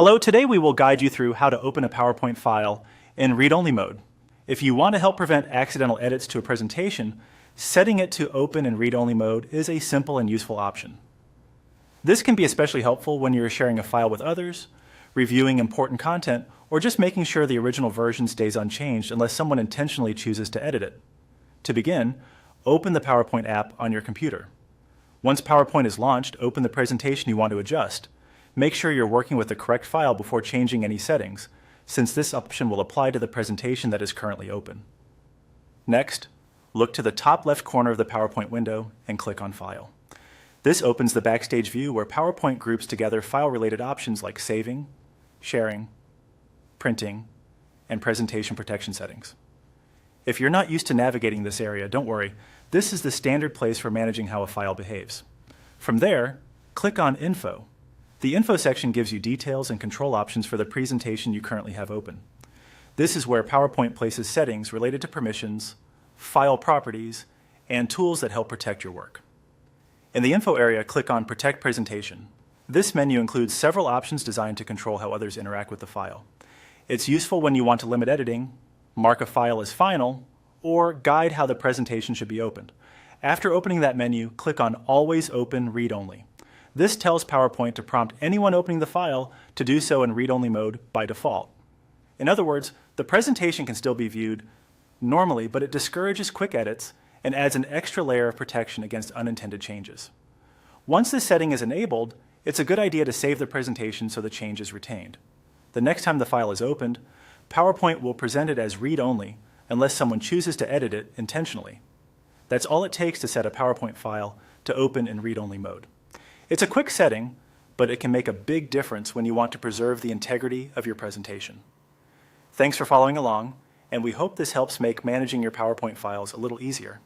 Hello, today we will guide you through how to open a PowerPoint file in read-only mode. If you want to help prevent accidental edits to a presentation, setting it to open in read-only mode is a simple and useful option. This can be especially helpful when you're sharing a file with others, reviewing important content, or just making sure the original version stays unchanged unless someone intentionally chooses to edit it. To begin, open the PowerPoint app on your computer. Once PowerPoint is launched, open the presentation you want to adjust. Make sure you're working with the correct file before changing any settings, since this option will apply to the presentation that is currently open. Next, look to the top left corner of the PowerPoint window and click on File. This opens the Backstage view where PowerPoint groups together file-related options like saving, sharing, printing, and presentation protection settings. If you're not used to navigating this area, don't worry. This is the standard place for managing how a file behaves. From there, click on Info. The Info section gives you details and control options for the presentation you currently have open. This is where PowerPoint places settings related to permissions, file properties, and tools that help protect your work. In the Info area, click on Protect Presentation. This menu includes several options designed to control how others interact with the file. It's useful when you want to limit editing, mark a file as final, or guide how the presentation should be opened. After opening that menu, click on Always Open Read Only. This tells PowerPoint to prompt anyone opening the file to do so in read-only mode by default. In other words, the presentation can still be viewed normally, but it discourages quick edits and adds an extra layer of protection against unintended changes. Once this setting is enabled, it's a good idea to save the presentation so the change is retained. The next time the file is opened, PowerPoint will present it as read-only unless someone chooses to edit it intentionally. That's all it takes to set a PowerPoint file to open in read-only mode. It's a quick setting, but it can make a big difference when you want to preserve the integrity of your presentation. Thanks for following along, and we hope this helps make managing your PowerPoint files a little easier.